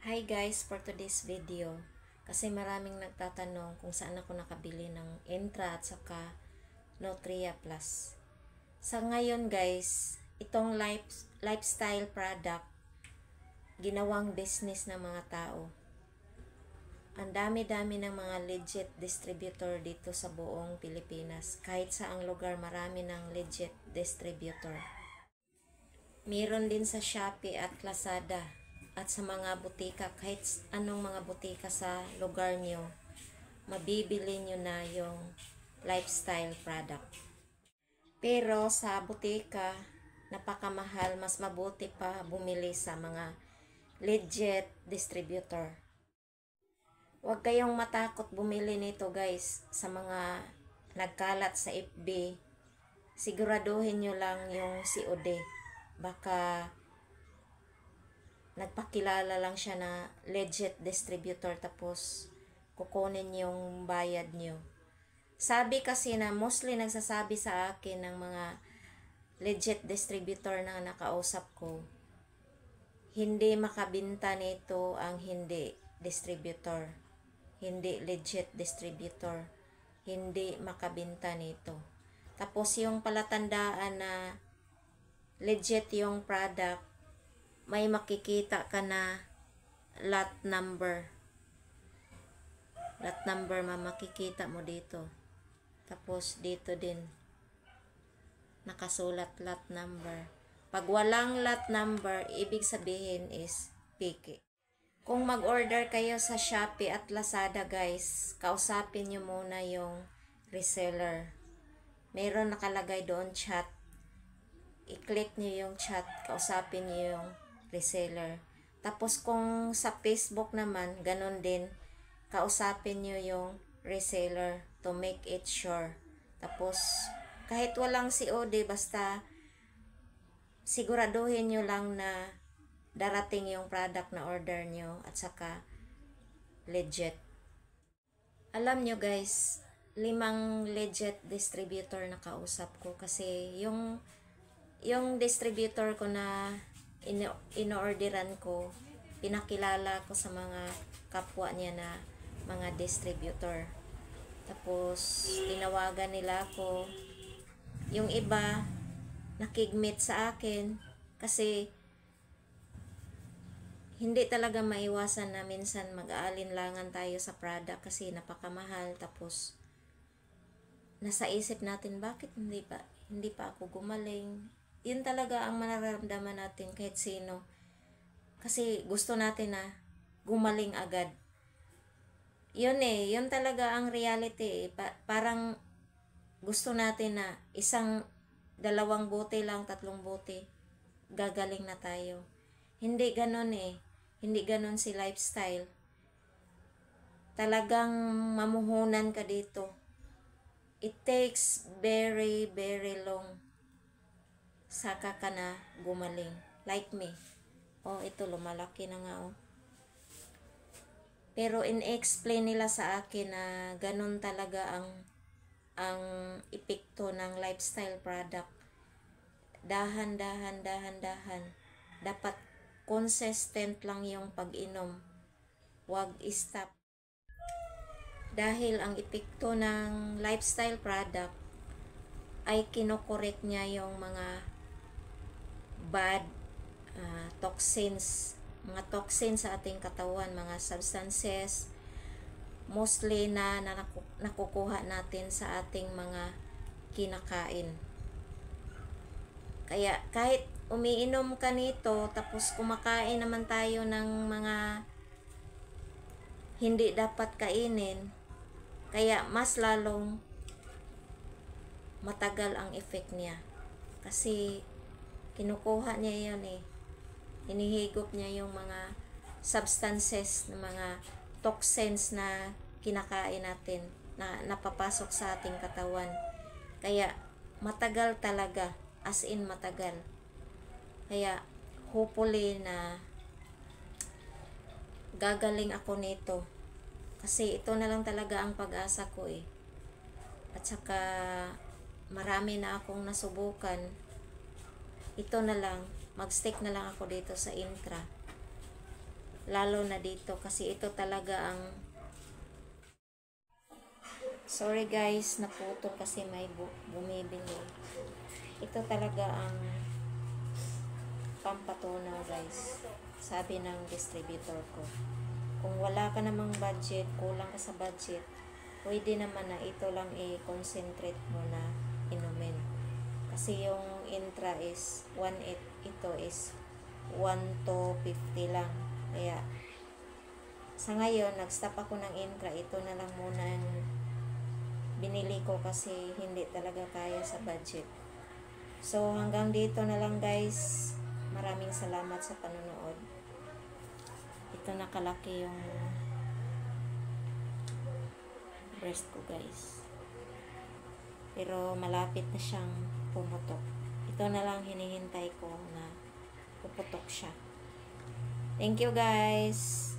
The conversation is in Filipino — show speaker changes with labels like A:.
A: Hi guys, for today's video, kasi maraming nagtatanong kung saan ako nakabili ng Intra at saka Nutria Plus. Sa ngayon guys, itong lifestyle product, ginawang business ng mga tao. Ang dami-dami ng mga legit distributor dito sa buong Pilipinas. Kahit saang lugar, marami ng legit distributor. Meron din sa Shopee at Lazada. At sa mga butika, kahit anong mga butika sa lugar nyo, mabibili nyo na yung lifestyle product. Pero sa butika, napakamahal, mas mabuti pa bumili sa mga legit distributor. Huwag kayong matakot bumili nito guys, sa mga nagkalat sa FB. Siguraduhin nyo lang yung COD. Baka nagpakilala lang siya na legit distributor tapos kukunin yung bayad nyo. Sabi kasi na mostly nagsasabi sa akin ng mga legit distributor na nakausap ko, hindi makabinta nito ang hindi distributor. Hindi legit distributor. Hindi makabinta nito. Tapos yung palatandaan na legit yung product, may makikita ka na lot number. Lot number makikita mo dito. Tapos dito din nakasulat lot number. Pag walang lot number, ibig sabihin is piki. Kung mag-order kayo sa Shopee at Lazada guys, kausapin nyo muna yung reseller. Meron nakalagay doon chat. I-click nyo yung chat, kausapin nyo yung reseller. Tapos kung sa Facebook naman, ganun din, kausapin nyo yung reseller to make it sure. Tapos kahit walang COD, basta siguraduhin nyo lang na darating yung product na order nyo at saka legit. Alam nyo guys, 5 legit distributor na kausap ko kasi yung distributor ko na ino-orderan ko, pinakilala ko sa mga kapwa niya na mga distributor. Tapos tinawagan nila ako. Yung iba nakigmit sa akin kasi hindi talaga maiwasan na minsan mag-aalinlangan tayo sa product kasi napakamahal. Tapos nasa isip natin, bakit hindi pa ako gumaling? Yun talaga ang mararamdaman natin kahit sino. Kasi gusto natin na gumaling agad. Yun talaga ang reality. Parang gusto natin na 1, 2 bote lang, 3 bote, gagaling na tayo. Hindi ganon Hindi ganon si lifestyle. Talagang mamuhunan ka dito. It takes very, very long. Saka ka na gumaling. Like me. Oh, ito lumalaki na nga oh. Pero in-explain nila sa akin na ganun talaga ang epekto ng lifestyle product. Dahan. Dapat consistent lang yung pag-inom. Huwag stop. Dahil ang epekto ng lifestyle product ay kinokorek niya yung mga bad toxins, mga toxins sa ating katawan, mga substances, mostly na nakukuha natin sa ating mga kinakain. Kaya kahit umiinom ka nito, tapos kumakain naman tayo ng mga hindi dapat kainin, kaya mas lalong matagal ang effect niya. Kasi kinukuha niya yun hinihigop niya yung mga substances, mga toxins na kinakain natin, na napapasok sa ating katawan. Kaya matagal talaga, as in matagal. Kaya hopefully na gagaling ako nito. Kasi ito na lang talaga ang pag-asa ko At saka marami na akong nasubukan. Ito na lang, mag-stick na lang ako dito sa Intra. lalo na dito kasi ito talaga ang, sorry guys, naputol kasi may bumibili. Ito talaga ang pampatunaw guys, sabi ng distributor ko. Kung wala ka namang budget, kulang ka sa budget, pwede naman na ito lang i-concentrate mo na inumin. Kasi yung Intra is 1.8, ito is 1 to 50 lang. Kaya sa ngayon, nag-stop ako ng Intra. Ito na lang muna yung binili ko kasi hindi talaga kaya sa budget. So hanggang dito na lang guys. Maraming salamat sa panonood. Ito nakalaki yung breast ko guys. Pero malapit na siyang pumutok. Ito na lang hinihintay ko na puputok siya. Thank you guys.